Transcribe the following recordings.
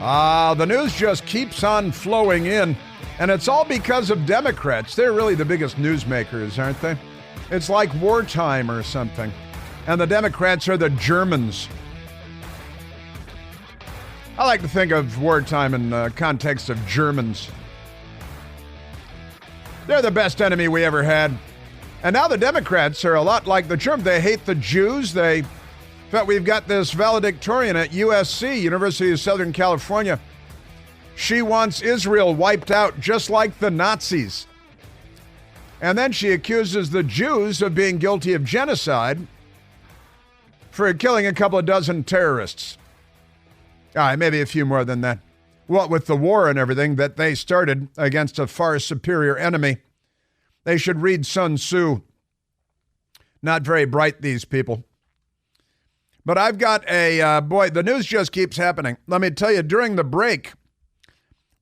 The news just keeps on flowing in, and it's all because of Democrats. They're really the biggest newsmakers, aren't they? It's like wartime or something. And the Democrats are the Germans. I like to think of wartime in the context of Germans. They're the best enemy we ever had. And now the Democrats are a lot like the Germans. They hate the Jews. In fact, we've got this valedictorian at USC, University of Southern California. She wants Israel wiped out just like the Nazis. And then she accuses the Jews of being guilty of genocide for killing a couple of dozen terrorists. Maybe a few more than that. What with the war and everything that they started against a far superior enemy. They should read Sun Tzu. Not very bright, these people. But I've got the news just keeps happening. Let me tell you, during the break,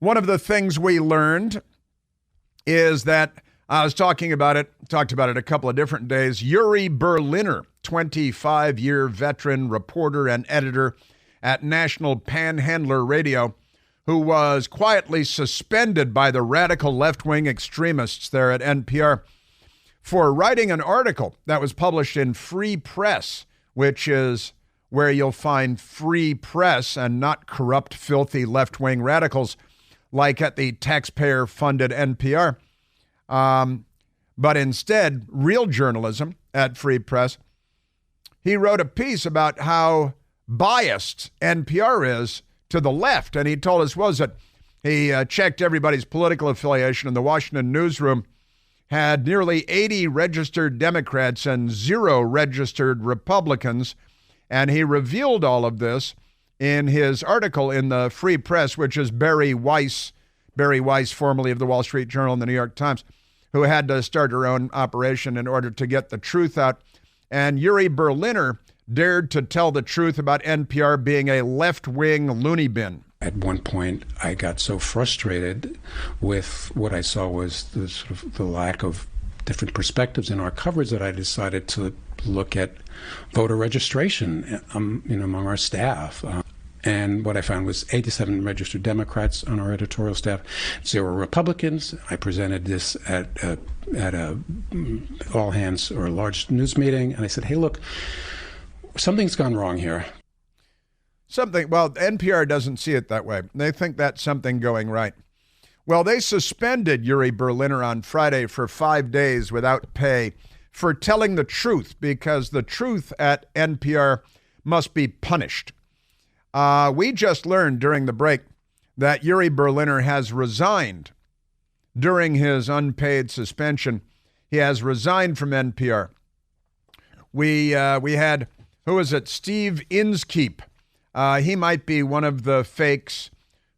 one of the things we learned is that I was talked about it a couple of different days. Yuri Berliner, 25-year veteran reporter and editor at National Panhandler Radio, who was quietly suspended by the radical left-wing extremists there at NPR for writing an article that was published in Free Press, which is where you'll find free press and not corrupt, filthy left-wing radicals like at the taxpayer-funded NPR. But instead, real journalism at Free Press. He wrote a piece about how biased NPR is to the left, and he told us that he checked everybody's political affiliation, and the Washington newsroom had nearly 80 registered Democrats and 0 registered Republicans, and he revealed all of this in his article in the Free Press, which is Barry Weiss, formerly of the Wall Street Journal and the New York Times, who had to start her own operation in order to get the truth out. And Yuri Berliner dared to tell the truth about NPR being a left-wing loony bin. At one point, I got so frustrated with what I saw was the lack of different perspectives in our coverage that I decided to look at voter registration among our staff. And what I found was 87 registered Democrats on our editorial staff, 0 Republicans. I presented this at a all hands or a large news meeting, and I said, hey, look, something's gone wrong here. NPR doesn't see it that way. They think that's something going right. Well, they suspended Yuri Berliner on Friday for 5 days without pay for telling the truth, because the truth at NPR must be punished. We just learned during the break that Yuri Berliner has resigned during his unpaid suspension. He has resigned from NPR. We had, who is it, Steve Inskeep. He might be one of the fakes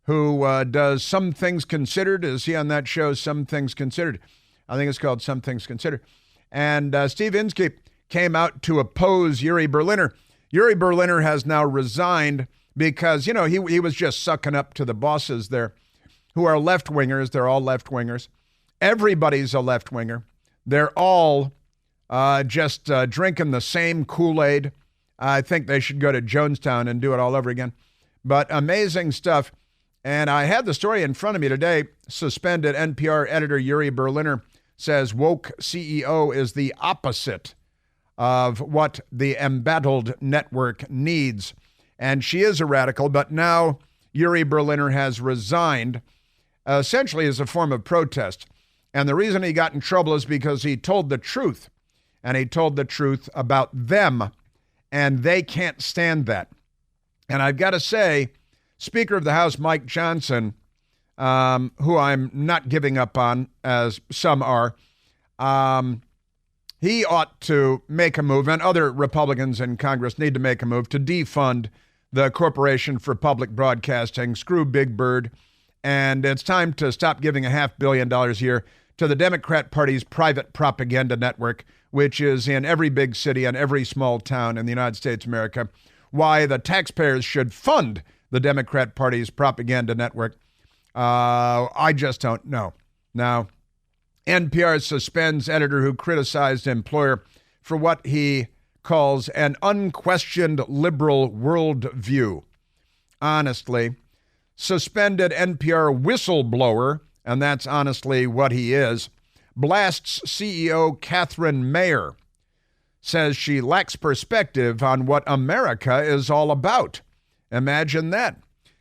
who does Some Things Considered. Is he on that show, Some Things Considered? I think it's called Some Things Considered. And Steve Inskeep came out to oppose Yuri Berliner. Yuri Berliner has now resigned because, he was just sucking up to the bosses there who are left-wingers. They're all left-wingers. Everybody's a left-winger. They're all just drinking the same Kool-Aid. I think they should go to Jonestown and do it all over again. But amazing stuff. And I had the story in front of me today. Suspended NPR editor Yuri Berliner says woke CEO is the opposite of what the embattled network needs. And she is a radical, but now Yuri Berliner has resigned, essentially as a form of protest. And the reason he got in trouble is because he told the truth. And he told the truth about them. And they can't stand that. And I've got to say, Speaker of the House Mike Johnson, who I'm not giving up on, as some are, he ought to make a move, and other Republicans in Congress need to make a move to defund the Corporation for Public Broadcasting, screw Big Bird, and it's time to stop giving $500 million a year to the Democrat Party's private propaganda network, which is in every big city and every small town in the United States of America. Why the taxpayers should fund the Democrat Party's propaganda network, I just don't know. Now, NPR suspends editor who criticized employer for what he calls an unquestioned liberal worldview. Honestly, suspended NPR whistleblower, and that's honestly what he is, blasts CEO Catherine Mayer, says she lacks perspective on what America is all about. Imagine that.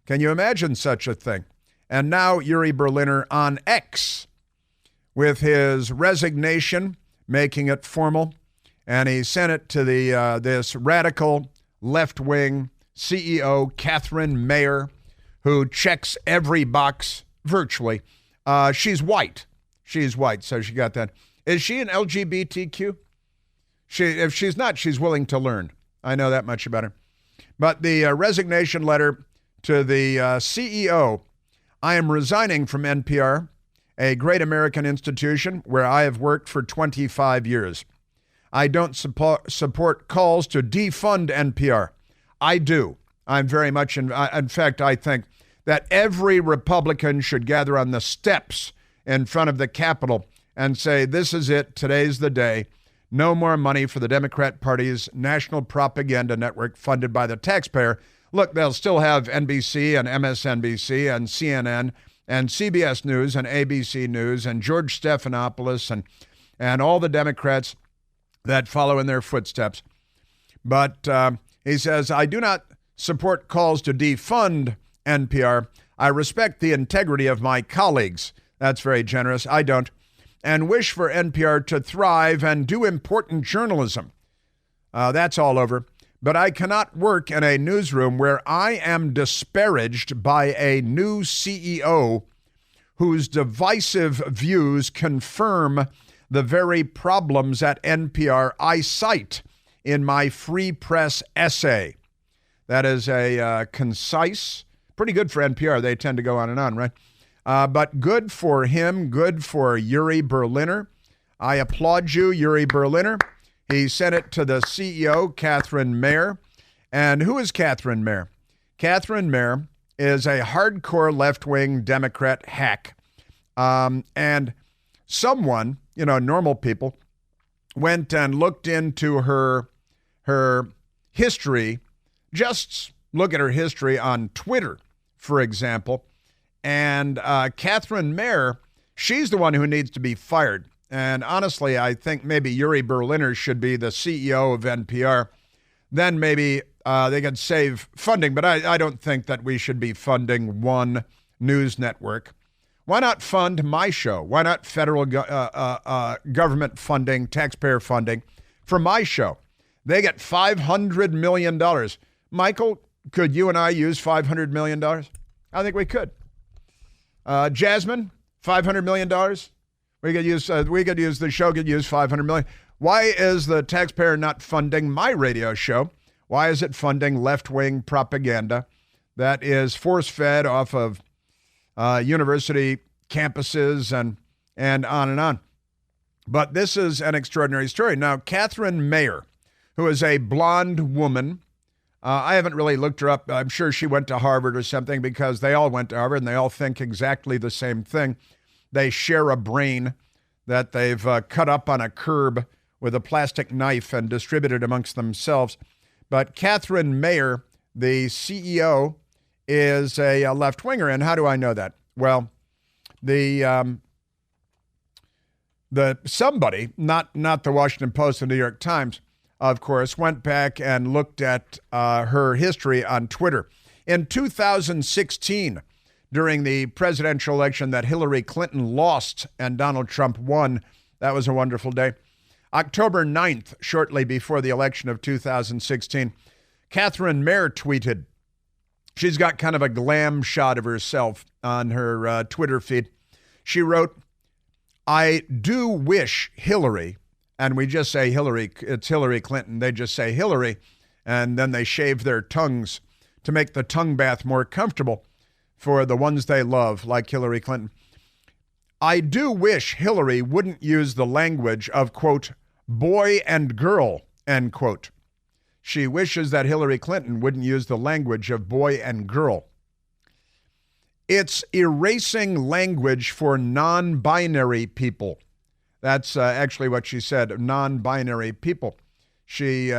Can you imagine such a thing? And now Yuri Berliner on X with his resignation, making it formal, and he sent it to this radical left-wing CEO, Catherine Mayer, who checks every box virtually. She's white. She's white, so she got that. Is she an LGBTQ? If she's not, she's willing to learn. I know that much about her. But the resignation letter to the CEO, I am resigning from NPR, a great American institution where I have worked for 25 years. I don't support calls to defund NPR. I do. I'm very much, in fact, I think that every Republican should gather on the steps in front of the Capitol and say, this is it, today's the day. No more money for the Democrat Party's national propaganda network funded by the taxpayer. Look, they'll still have NBC and MSNBC and CNN and CBS News and ABC News and George Stephanopoulos and all the Democrats that follow in their footsteps. But he says, I do not support calls to defund NPR. I respect the integrity of my colleagues. That's very generous. I don't. And wish for NPR to thrive and do important journalism. That's all over. But I cannot work in a newsroom where I am disparaged by a new CEO whose divisive views confirm the very problems at NPR I cite in my Free Press essay. That is a concise, pretty good for NPR. They tend to go on and on, right? But good for him, good for Yuri Berliner. I applaud you, Yuri Berliner. He sent it to the CEO, Catherine Mayer. And who is Catherine Mayer? Catherine Mayer is a hardcore left-wing Democrat hack. And someone, normal people, went and looked into her history. Just look at her history on Twitter, for example. And Catherine Mayer, she's the one who needs to be fired. And honestly, I think maybe Yuri Berliner should be the CEO of NPR. Then maybe they could save funding. But I don't think that we should be funding one news network. Why not fund my show? Why not federal government funding, taxpayer funding for my show? They get $500 million. Michael, could you and I use $500 million? I think we could. Jasmine, $500 million. We could use the show could use $500 million. Why is the taxpayer not funding my radio show? Why is it funding left-wing propaganda that is force-fed off of university campuses and on and on? But this is an extraordinary story. Now, Catherine Mayer, who is a blonde woman, I haven't really looked her up. I'm sure she went to Harvard or something because they all went to Harvard and they all think exactly the same thing. They share a brain that they've cut up on a curb with a plastic knife and distributed amongst themselves. But Catherine Mayer, the CEO, is a left-winger. And how do I know that? Well, somebody, not the Washington Post and New York Times, of course, went back and looked at her history on Twitter. In 2016, during the presidential election that Hillary Clinton lost and Donald Trump won, that was a wonderful day. October 9th, shortly before the election of 2016, Catherine Mayer tweeted. She's got kind of a glam shot of herself on her Twitter feed. She wrote, I do wish Hillary, and we just say Hillary, it's Hillary Clinton. They just say Hillary, and then they shave their tongues to make the tongue bath more comfortable for the ones they love, like Hillary Clinton. I do wish Hillary wouldn't use the language of, quote, boy and girl, end quote. She wishes that Hillary Clinton wouldn't use the language of boy and girl. It's erasing language for non-binary people. That's actually what she said, non-binary people. She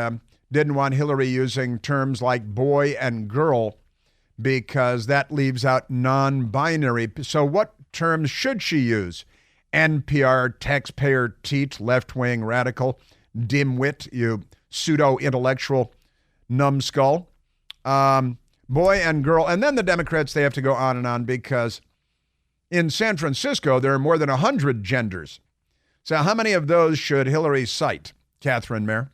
didn't want Hillary using terms like boy and girl because that leaves out non-binary. So what terms should she use? NPR, taxpayer teat, left-wing radical, dimwit, you pseudo-intellectual numbskull, boy and girl. And then the Democrats, they have to go on because in San Francisco, there are more than 100 genders. So how many of those should Hillary cite, Catherine Mayer?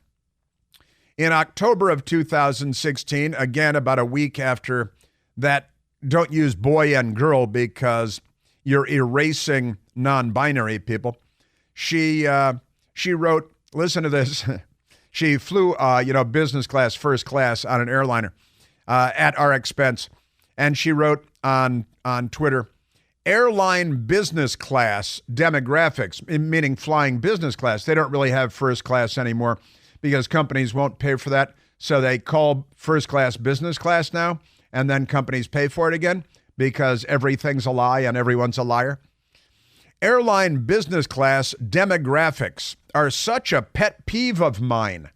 In October of 2016, again, about a week after that, don't use boy and girl because you're erasing non-binary people. She wrote, listen to this. She flew, business class, first class on an airliner at our expense. And she wrote on Twitter, airline business class demographics, meaning flying business class. They don't really have first class anymore because companies won't pay for that. So they call first class business class now, and then companies pay for it again because everything's a lie and everyone's a liar. Airline business class demographics are such a pet peeve of mine.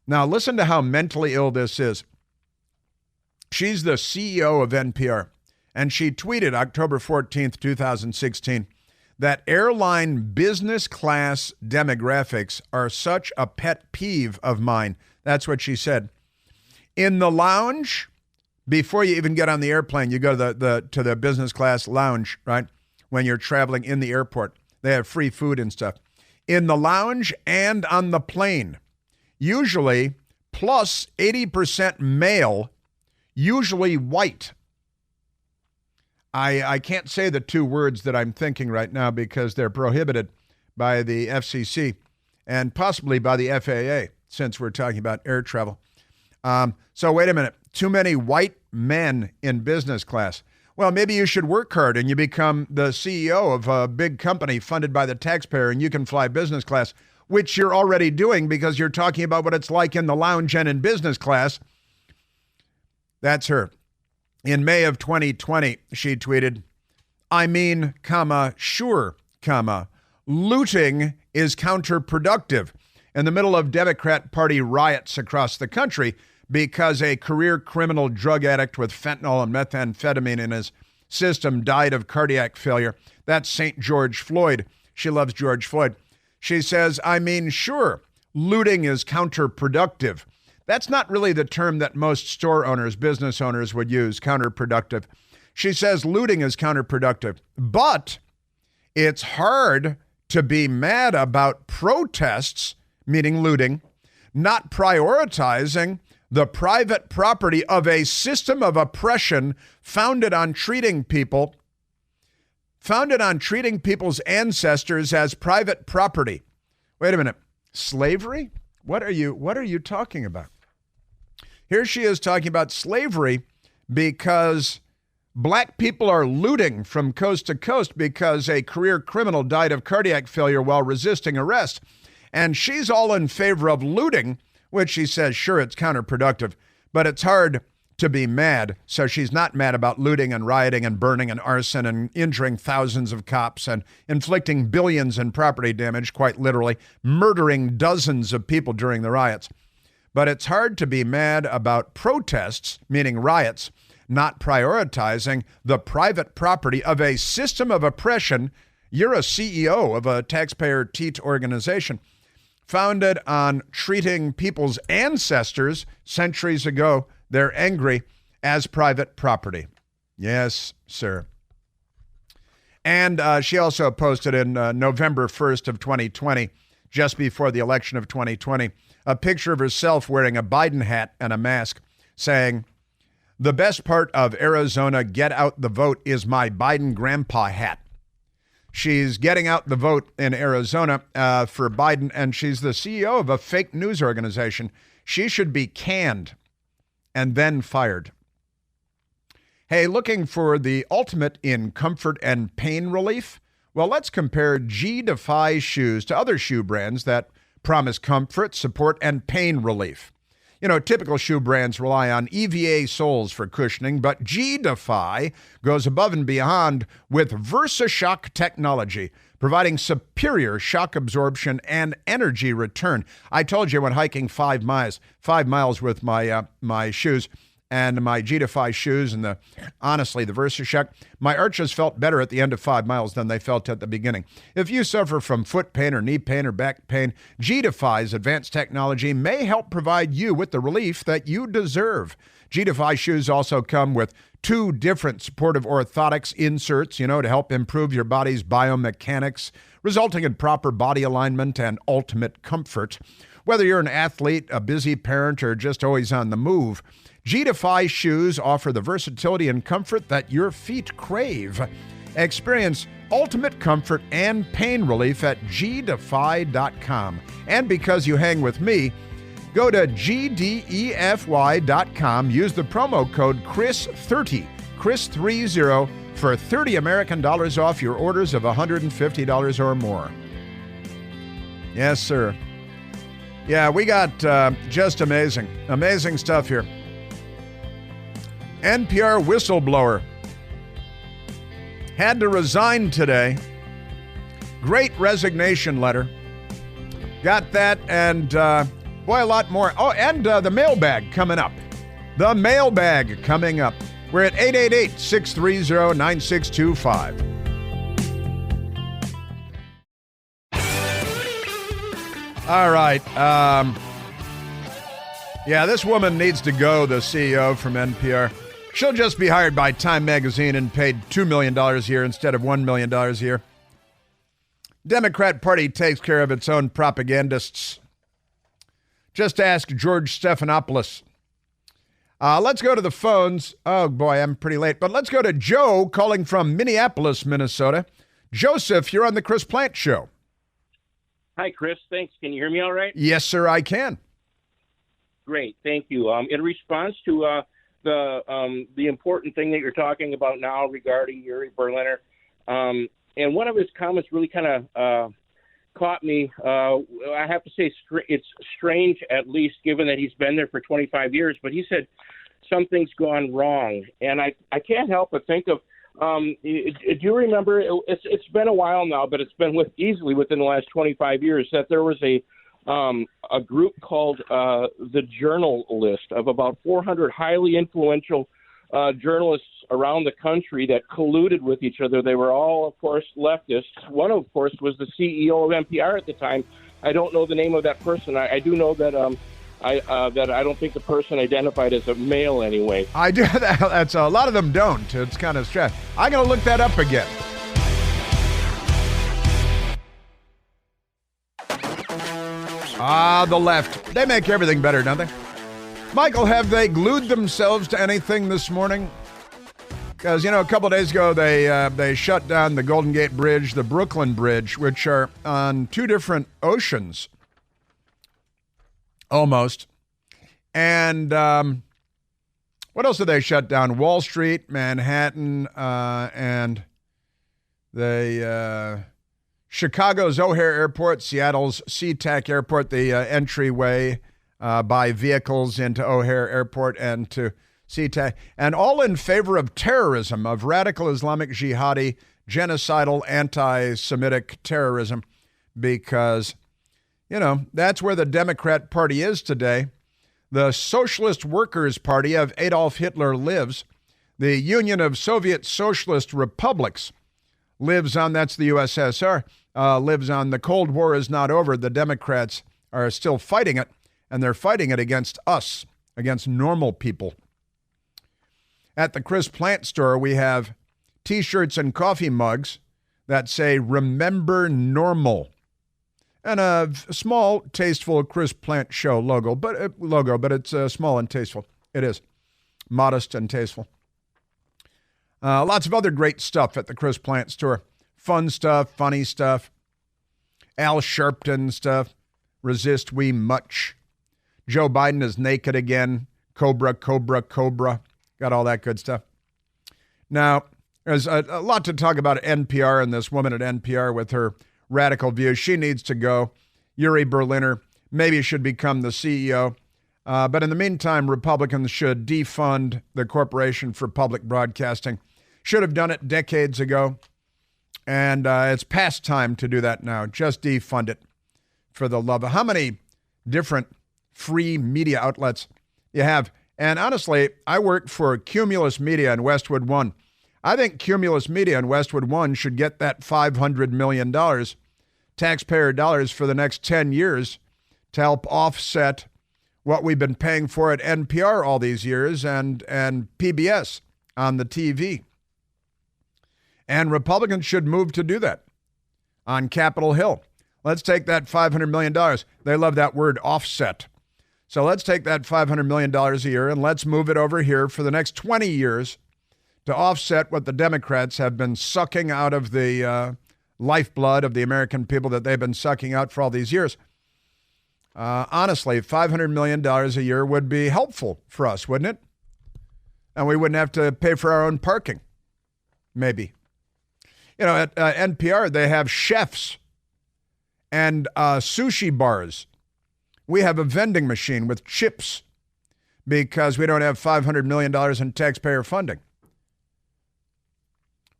Now listen to how mentally ill this is. She's the CEO of NPR, and she tweeted October 14th, 2016, that airline business class demographics are such a pet peeve of mine. That's what she said. In the lounge, before you even get on the airplane, you go to the business class lounge, right? When you're traveling in the airport, they have free food and stuff. In the lounge and on the plane, usually plus 80% male, usually white. I can't say the two words that I'm thinking right now because they're prohibited by the FCC and possibly by the FAA, since we're talking about air travel. So wait a minute. Too many white men in business class. Well, maybe you should work hard and you become the CEO of a big company funded by the taxpayer and you can fly business class, which you're already doing because you're talking about what it's like in the lounge and in business class. That's her. In May of 2020, she tweeted, sure, looting is counterproductive in the middle of Democrat Party riots across the country because a career criminal drug addict with fentanyl and methamphetamine in his system died of cardiac failure. That's St. George Floyd. She loves George Floyd. She says, sure, looting is counterproductive. That's not really the term that most store owners, business owners would use, counterproductive. She says looting is counterproductive, but it's hard to be mad about protests, meaning looting, not prioritizing the private property of a system of oppression founded on treating people's ancestors as private property. Wait a minute. Slavery? What are you talking about? Here she is talking about slavery because black people are looting from coast to coast because a career criminal died of cardiac failure while resisting arrest. And she's all in favor of looting, which she says, sure, it's counterproductive, but it's hard to be mad. So she's not mad about looting and rioting and burning and arson and injuring thousands of cops and inflicting billions in property damage, quite literally, murdering dozens of people during the riots. But it's hard to be mad about protests, meaning riots, not prioritizing the private property of a system of oppression. You're a CEO of a taxpayer teat organization founded on treating people's ancestors centuries ago, they're angry, as private property. Yes, sir. And she also posted in November 1st of 2020, just before the election of 2020, a picture of herself wearing a Biden hat and a mask saying, "The best part of Arizona get out the vote is my Biden grandpa hat." She's getting out the vote in Arizona for Biden, and she's the CEO of a fake news organization. She should be canned and then fired. Hey, looking for the ultimate in comfort and pain relief? Well, let's compare G-Defy shoes to other shoe brands that promise comfort, support, and pain relief. You know, typical shoe brands rely on EVA soles for cushioning, but G-Defy goes above and beyond with VersaShock technology, providing superior shock absorption and energy return. I told you I went hiking 5 miles with my shoes, and my G-Defy shoes and honestly, the VersaShock, my arches felt better at the end of 5 miles than they felt at the beginning. If you suffer from foot pain or knee pain or back pain, G-Defy's advanced technology may help provide you with the relief that you deserve. G-Defy shoes also come with 2 different supportive orthotics inserts, to help improve your body's biomechanics, resulting in proper body alignment and ultimate comfort. Whether you're an athlete, a busy parent, or just always on the move, G-Defy shoes offer the versatility and comfort that your feet crave. Experience ultimate comfort and pain relief at gdefy.com. And because you hang with me, go to gdefy.com, use the promo code CHRIS30, CHRIS30, for $30 American off your orders of $150 or more. Yes, sir. Yeah, we got just amazing stuff here. NPR whistleblower had to resign today. Great resignation letter. Got that, and boy, a lot more. Oh, and the mailbag coming up. The mailbag coming up. We're at 888-630-9625. All right. Yeah, this woman needs to go, the CEO from NPR. She'll just be hired by Time Magazine and paid $2 million a year instead of $1 million a year. Democrat Party takes care of its own propagandists. Just ask George Stephanopoulos. Let's go to the phones. Oh, boy, I'm pretty late. But let's go to Joe calling from Minneapolis, Minnesota. Joseph, you're on the Chris Plante Show. Hi, Chris. Thanks. Can you hear me all right? Yes, sir, I can. Great. Thank you. In response to the important thing that you're talking about now regarding Yuri Berliner, and one of his comments really kind of caught me. I have to say it's strange, at least, given that he's been there for 25 years. But he said something's gone wrong. And I can't help but think of, do you remember, it's been a while now, but it's been easily within the last 25 years, that there was a group called the Journal List of about 400 highly influential journalists around the country that colluded with each other. They were all, of course, leftists. One, of course, was the CEO of NPR at the time. I don't know the name of that person. I do know that I don't think the person identified as a male anyway. I do. That's a lot of them don't. It's kind of strange. I'm going to look that up again. The left. They make everything better, don't they? Michael, have they glued themselves to anything this morning? Because, a couple of days ago, they shut down the Golden Gate Bridge, the Brooklyn Bridge, which are on 2 different oceans, almost. And what else did they shut down? Wall Street, Manhattan, and Chicago's O'Hare Airport, Seattle's SeaTac Airport, the entryway by vehicles into O'Hare Airport and to SeaTac, and all in favor of terrorism, of radical Islamic jihadi, genocidal, anti-Semitic terrorism, because, that's where the Democrat Party is today. The Socialist Workers' Party of Adolf Hitler lives. The Union of Soviet Socialist Republics lives on, that's the USSR, lives on. The Cold War is not over. The Democrats are still fighting it, and they're fighting it against us, against normal people. At the Chris Plante store, we have T-shirts and coffee mugs that say, "Remember Normal," and a small, tasteful Chris Plante Show logo, but it's small and tasteful. It is modest and tasteful. Lots of other great stuff at the Chris Plante store. Fun stuff, funny stuff, Al Sharpton stuff, Resist We Much. Joe Biden is naked again. Cobra, Cobra, Cobra. Got all that good stuff. Now, there's a lot to talk about at NPR and this woman at NPR with her radical views. She needs to go. Yuri Berliner maybe should become the CEO. But in the meantime, Republicans should defund the Corporation for Public Broadcasting. Should have done it decades ago. And it's past time to do that now. Just defund it, for the love of. How many different free media outlets? You have And honestly, I work for Cumulus Media and Westwood One. I think Cumulus Media and Westwood One should get that $500 million, taxpayer dollars, for the next 10 years to help offset what we've been paying for at NPR all these years and PBS on the TV. And Republicans should move to do that on Capitol Hill. Let's take that $500 million. They love that word, offset. So let's take that $500 million a year and let's move it over here for the next 20 years to offset what the Democrats have been sucking out of the lifeblood of the American people that they've been sucking out for all these years. Honestly, $500 million a year would be helpful for us, wouldn't it? And we wouldn't have to pay for our own parking, maybe. You know, at NPR, they have chefs and sushi bars. We have a vending machine with chips because we don't have $500 million in taxpayer funding.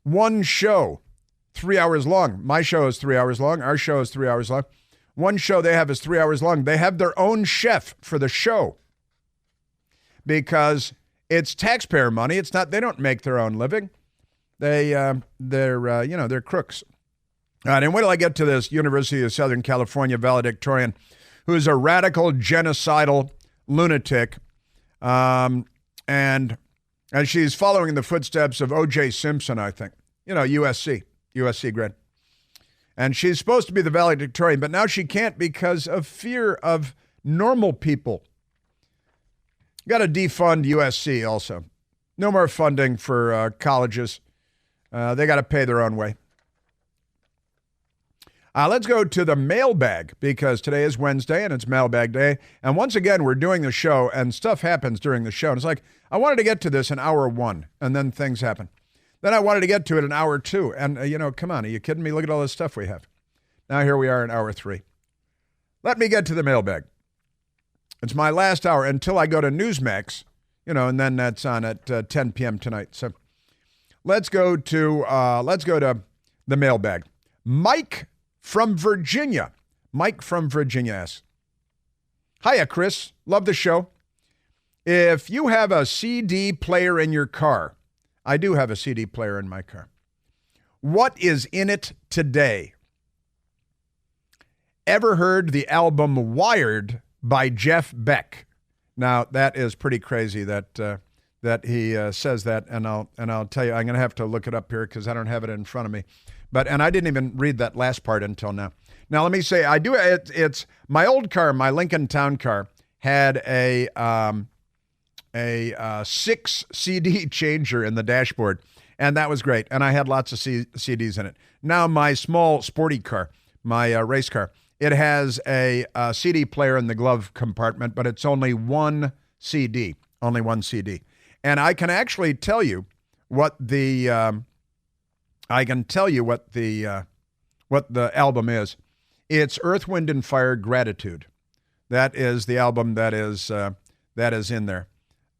One show, 3 hours long. My show is 3 hours long. Our show is 3 hours long. One show they have is 3 hours long. They have their own chef for the show because it's taxpayer money. It's not. They don't make their own living. They're crooks. All right, and wait till I get to this University of Southern California valedictorian who's a radical, genocidal lunatic, and she's following in the footsteps of O.J. Simpson, I think. You know, USC grad. And she's supposed to be the valedictorian, but now she can't because of fear of normal people. Got to defund USC also. No more funding for colleges. They got to pay their own way. Let's go to the mailbag because today is Wednesday and it's mailbag day. And once again, we're doing the show and stuff happens during the show. And it's like, I wanted to get to this in hour one and then things happen. Then I wanted to get to it in hour two. And, come on, are you kidding me? Look at all this stuff we have. Now here we are in hour three. Let me get to the mailbag. It's my last hour until I go to Newsmax, and then that's on at 10 p.m. tonight. So let's go to the mailbag. Mike from Virginia. Mike from Virginia asks, hiya, Chris. Love the show. If you have a CD player in your car, I do have a CD player in my car. What is in it today? Ever heard the album Wired by Jeff Beck? Now, that is pretty crazy that he says that, and I'll tell you, I'm going to have to look it up here because I don't have it in front of me. And I didn't even read that last part until now. Now, let me say, I do. It's my old car, my Lincoln Town car, had a 6 CD changer in the dashboard, and that was great. And I had lots of CDs in it. Now, my small sporty car, my race car, it has a CD player in the glove compartment, but it's only one CD, And I can actually tell you what the album is. It's Earth, Wind, and Fire, Gratitude. That is the album that is in there.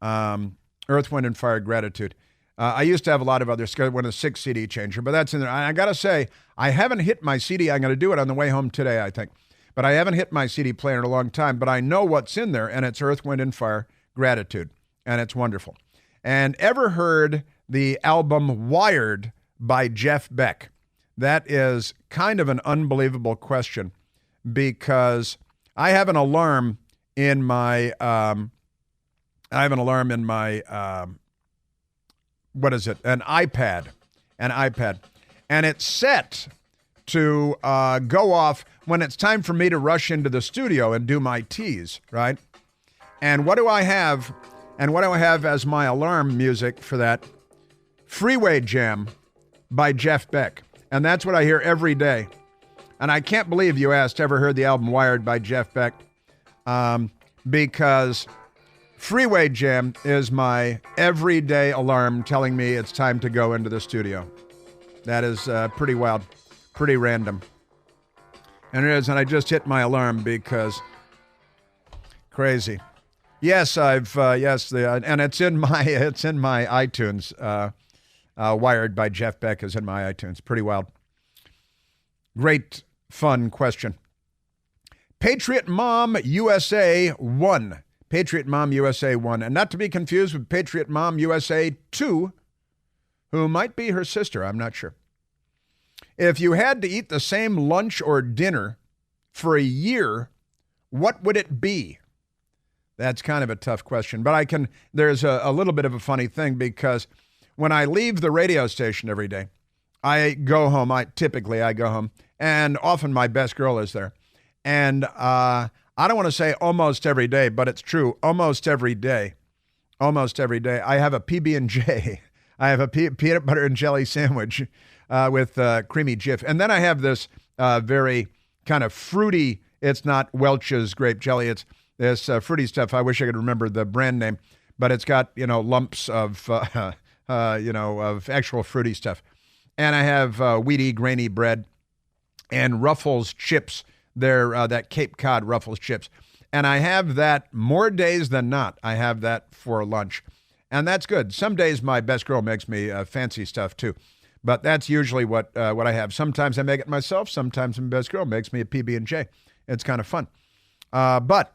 Earth, Wind, and Fire, Gratitude. I used to have a lot of others, one of the 6 CD changer, but that's in there. I got to say, I haven't hit my CD. I'm going to do it on the way home today, I think. But I haven't hit my CD player in a long time, but I know what's in there, and it's Earth, Wind, and Fire, Gratitude. And it's wonderful. And ever heard the album Wired by Jeff Beck? That is kind of an unbelievable question because I have an alarm in my, an iPad, and it's set to go off when it's time for me to rush into the studio and do my teas, right? And what do I have? And what do I have as my alarm music for that? Freeway Jam by Jeff Beck. And that's what I hear every day. And I can't believe you asked, ever heard the album Wired by Jeff Beck? Because Freeway Jam is my everyday alarm telling me it's time to go into the studio. That is pretty wild, pretty random. And it is, and I just hit my alarm because crazy. Yes, and it's in my iTunes. Wired by Jeff Beck is in my iTunes. Pretty wild. Great, fun question. Patriot Mom USA 1. Patriot Mom USA 1, and not to be confused with Patriot Mom USA 2, who might be her sister, I'm not sure. If you had to eat the same lunch or dinner for a year, what would it be? That's kind of a tough question, but there's a little bit of a funny thing, because when I leave the radio station every day, I go home. I go home, and often my best girl is there. And I don't want to say almost every day, but it's true. Almost every day, I have a PB&J. I have a peanut butter and jelly sandwich with creamy Jif. And then I have this very kind of fruity, it's not Welch's grape jelly, it's this fruity stuff. I wish I could remember the brand name, but it's got, lumps of, of actual fruity stuff. And I have wheaty, grainy bread and Ruffles chips. They're that Cape Cod Ruffles chips. And I have that more days than not. I have that for lunch. And that's good. Some days my best girl makes me fancy stuff too. But that's usually what I have. Sometimes I make it myself. Sometimes my best girl makes me a PB&J. It's kind of fun. But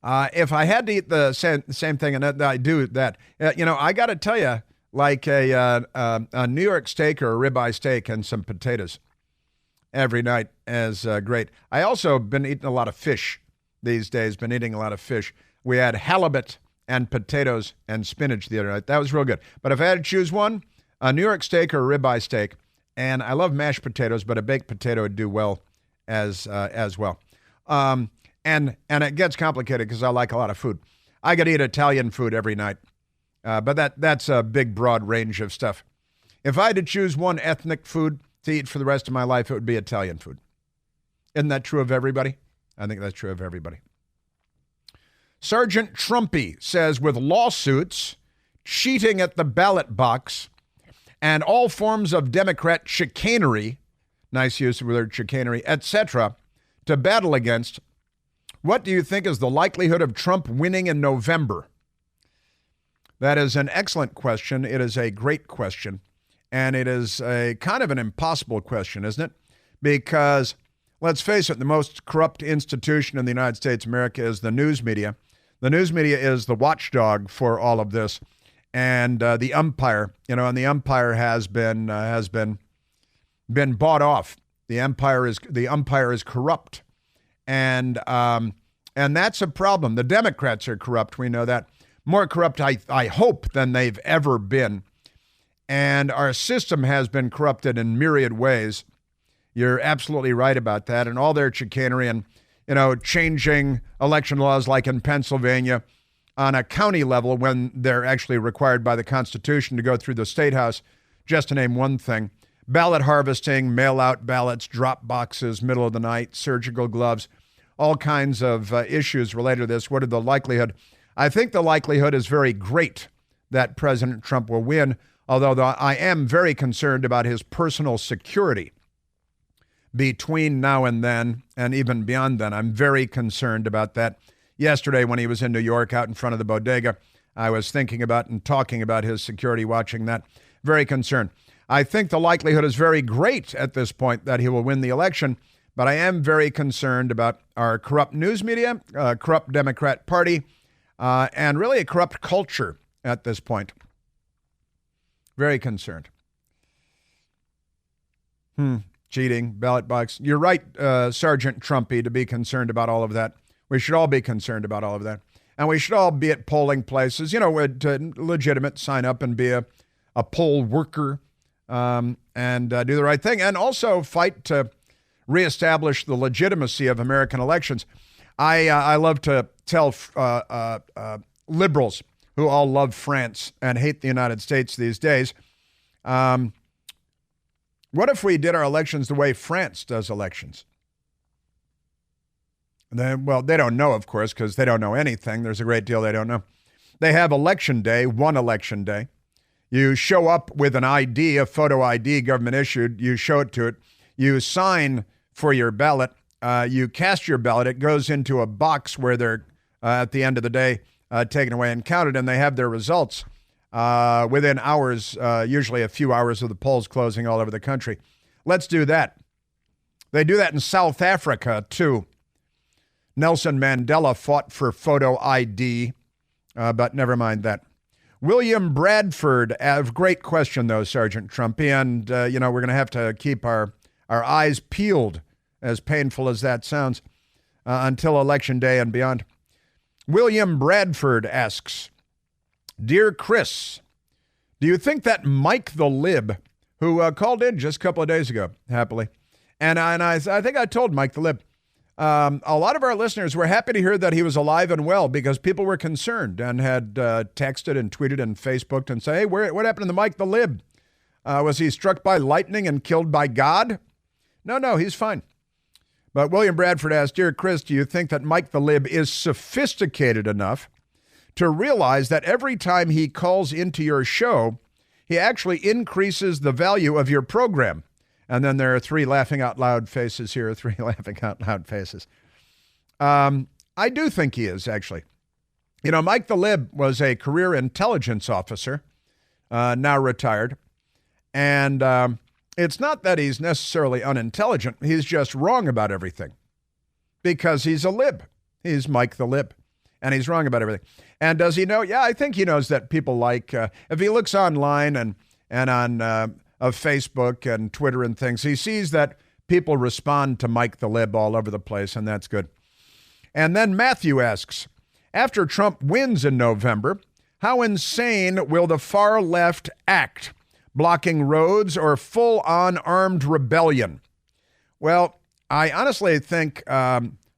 if I had to eat the same thing, and I do that, I got to tell you, like a New York steak or a ribeye steak and some potatoes every night is great. I also been eating a lot of fish these days. Been eating a lot of fish. We had halibut and potatoes and spinach the other night. That was real good. But if I had to choose one, a New York steak or a ribeye steak, and I love mashed potatoes, but a baked potato would do well as well. And it gets complicated because I like a lot of food. I could eat Italian food every night, but that's a big, broad range of stuff. If I had to choose one ethnic food to eat for the rest of my life, it would be Italian food. Isn't that true of everybody? I think that's true of everybody. Sergeant Trumpy says, with lawsuits, cheating at the ballot box, and all forms of Democrat chicanery, nice use of the word chicanery, etc., to battle against, what do you think is the likelihood of Trump winning in November? That is an excellent question. It is a great question. And it is a kind of an impossible question, isn't it? Because, let's face it, the most corrupt institution in the United States of America is the news media. The news media is the watchdog for all of this. And the umpire, and the umpire has been bought off. The umpire is corrupt. And that's a problem. The Democrats are corrupt. We know that. More corrupt, I hope, than they've ever been. And our system has been corrupted in myriad ways. You're absolutely right about that. And all their chicanery and, changing election laws like in Pennsylvania on a county level when they're actually required by the Constitution to go through the State House, just to name one thing. Ballot harvesting, mail-out ballots, drop boxes, middle of the night, surgical gloves, all kinds of issues related to this. What are the likelihood? I think the likelihood is very great that President Trump will win, although I am very concerned about his personal security between now and then, and even beyond then. I'm very concerned about that. Yesterday, when he was in New York out in front of the bodega, I was thinking about and talking about his security, watching that. Very concerned. I think the likelihood is very great at this point that he will win the election, but I am very concerned about our corrupt news media, corrupt Democrat Party, and really a corrupt culture at this point. Very concerned. Cheating, ballot box. You're right, Sergeant Trumpy, to be concerned about all of that. We should all be concerned about all of that. And we should all be at polling places, legitimate, sign up and be a poll worker and do the right thing. And also fight to reestablish the legitimacy of American elections. I love to tell liberals who all love France and hate the United States these days, what if we did our elections the way France does elections? Well, they don't know, of course, because they don't know anything. There's a great deal they don't know. They have election day, one election day. You show up with an ID, a photo ID, government issued. You show it to it. You sign for your ballot. You cast your ballot. It goes into a box where they're, at the end of the day, taken away and counted, and they have their results within hours, usually a few hours of the polls closing all over the country. Let's do that. They do that in South Africa, too. Nelson Mandela fought for photo ID, but never mind that. William Bradford, great question, though, Sergeant Trumpy, and, we're going to have to keep our eyes peeled, as painful as that sounds, until Election Day and beyond. William Bradford asks, Dear Chris, do you think that Mike the Lib, who called in just a couple of days ago, happily, and I think I told Mike the Lib, a lot of our listeners were happy to hear that he was alive and well because people were concerned and had texted and tweeted and Facebooked and say, hey, what happened to Mike the Lib? Was he struck by lightning and killed by God? No, he's fine. But William Bradford asked, Dear Chris, do you think that Mike the Lib is sophisticated enough to realize that every time he calls into your show, he actually increases the value of your program? And then there are 3 laughing out loud faces here, 3 laughing out loud faces. I do think he is, actually. Mike the Lib was a career intelligence officer, now retired. And it's not that he's necessarily unintelligent. He's just wrong about everything because he's a lib. He's Mike the Lib, and he's wrong about everything. And does he know? Yeah, I think he knows that people like, if he looks online and on of Facebook and Twitter and things, he sees that people respond to Mike the Lib all over the place, and that's good. And then Matthew asks, after Trump wins in November, how insane will the far left act? Blocking roads or full-on armed rebellion? Well, I honestly think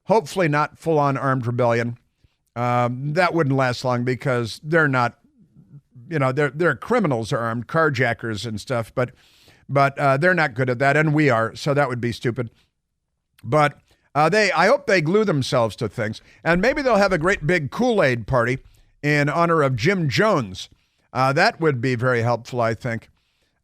hopefully not full-on armed rebellion. That wouldn't last long because they're not, they're criminals armed, carjackers and stuff, but they're not good at that, and we are, so that would be stupid. But I hope they glue themselves to things, and maybe they'll have a great big Kool-Aid party in honor of Jim Jones. That would be very helpful, I think.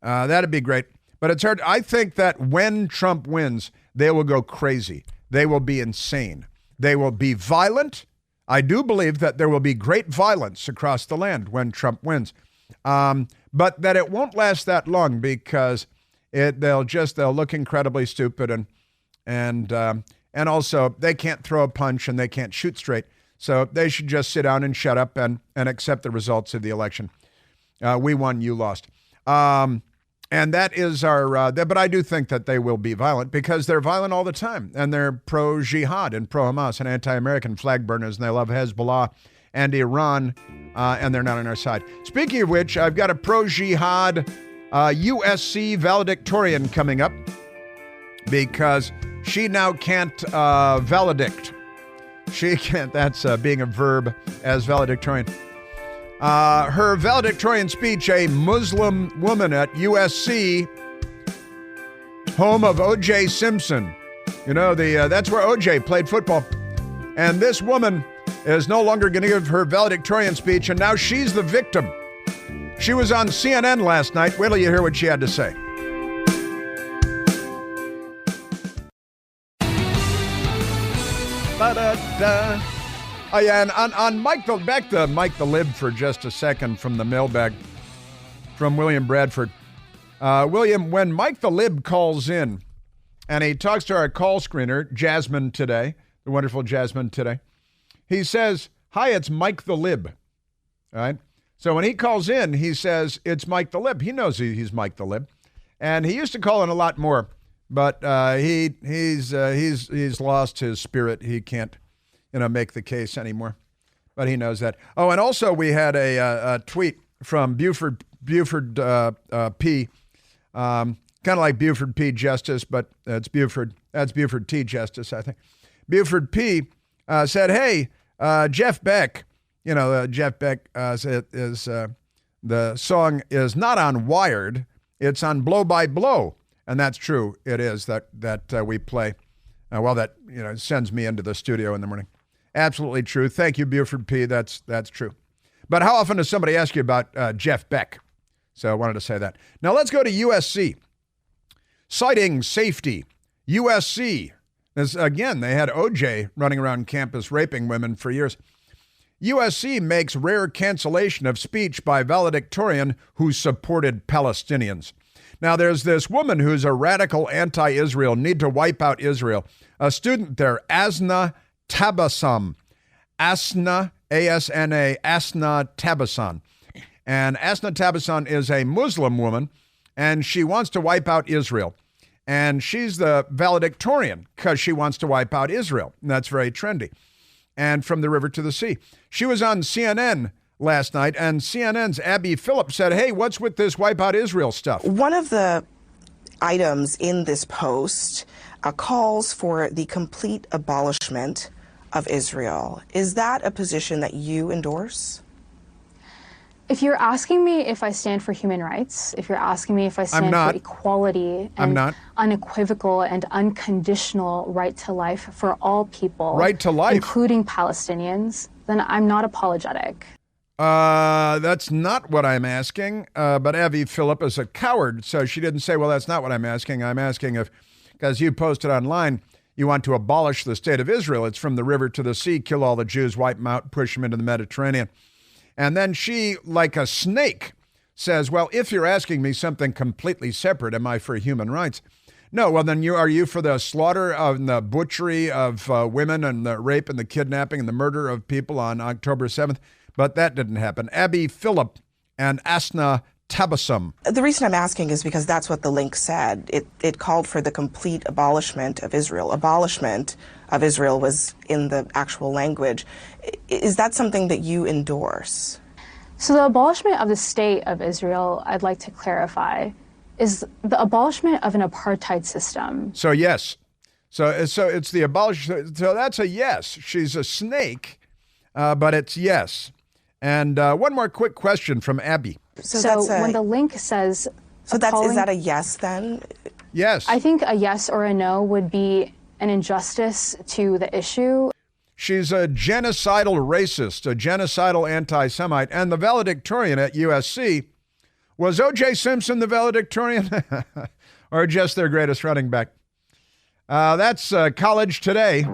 That'd be great. But it's hard. I think that when Trump wins, they will go crazy. They will be insane. They will be violent. I do believe that there will be great violence across the land when Trump wins. But that it won't last that long because they'll look incredibly stupid and also they can't throw a punch and they can't shoot straight. So they should just sit down and shut up and accept the results of the election. We won, you lost. And that is but I do think that they will be violent because they're violent all the time. And they're pro-jihad and pro-Hamas and anti-American flag burners. And they love Hezbollah and Iran. And they're not on our side. Speaking of which, I've got a pro-jihad USC valedictorian coming up because she now can't valedict. She can't, that's being a verb as valedictorian. Her valedictorian speech, a Muslim woman at USC, home of O.J. Simpson. That's where O.J. played football. And this woman is no longer going to give her valedictorian speech, and now she's the victim. She was on CNN last night. Wait till you hear what she had to say. Ba-da-da. Oh, yeah, and on back to Mike the Lib for just a second from the mailbag from William Bradford. William, when Mike the Lib calls in and he talks to our call screener, Jasmine today, the wonderful Jasmine today, he says, hi, it's Mike the Lib. All right. So when he calls in, he says, it's Mike the Lib. He knows he's Mike the Lib. And he used to call in a lot more, but he's lost his spirit. He can't make the case anymore, but he knows that. Oh, and also we had a tweet from Buford P, kind of like Buford P. Justice, but that's Buford T. Justice, I think. Buford P. Said, hey, Jeff Beck, Jeff Beck is the song is not on Wired, it's on Blow by Blow, and that's true. It is that we play. That sends me into the studio in the morning. Absolutely true. Thank you, Buford P. That's true. But how often does somebody ask you about Jeff Beck? So I wanted to say that. Now let's go to USC. Citing safety. USC. Again, they had OJ running around campus raping women for years. USC makes rare cancellation of speech by valedictorian who supported Palestinians. Now, there's this woman who's a radical anti-Israel, need to wipe out Israel. A student there, Asna Tabassum. Asna, A-S-N-A, Asna Tabasan. And Asna Tabasan is a Muslim woman, and she wants to wipe out Israel. And she's the valedictorian because she wants to wipe out Israel. And that's very trendy. And from the river to the sea. She was on CNN last night, and CNN's Abby Phillip said, hey, what's with this wipe out Israel stuff? One of the items in this post calls for the complete abolishment of Israel. Is that a position that you endorse? If you're asking me if I stand for human rights, if you're asking me if I stand for equality and unequivocal and unconditional right to life for all people, right to life, including Palestinians, then I'm not apologetic. That's not what I'm asking. But Abby Phillip is a coward, so she didn't say, well, that's not what I'm asking. I'm asking if, because you posted online, you want to abolish the state of Israel. It's from the river to the sea, kill all the Jews, wipe them out, push them into the Mediterranean. And then she, like a snake, says, well, if you're asking me something completely separate, am I for human rights? No, well, then are you for the slaughter and the butchery of women and the rape and the kidnapping and the murder of people on October 7th? But that didn't happen. Abby Phillip and Asna Tabassum. The reason I'm asking is because that's what the link said. It called for the complete abolishment of Israel. Abolishment of Israel was in the actual language. Is that something that you endorse? So the abolishment of the state of Israel, I'd like to clarify, is the abolishment of an apartheid system. So yes. So it's the abolishment. So that's a yes. She's a snake, but it's yes. And one more quick question from Abby. So when the link says... So is that a yes then? Yes. I think a yes or a no would be an injustice to the issue. She's a genocidal racist, a genocidal anti-Semite, and the valedictorian at USC. Was O.J. Simpson the valedictorian? Or just their greatest running back? That's College Today.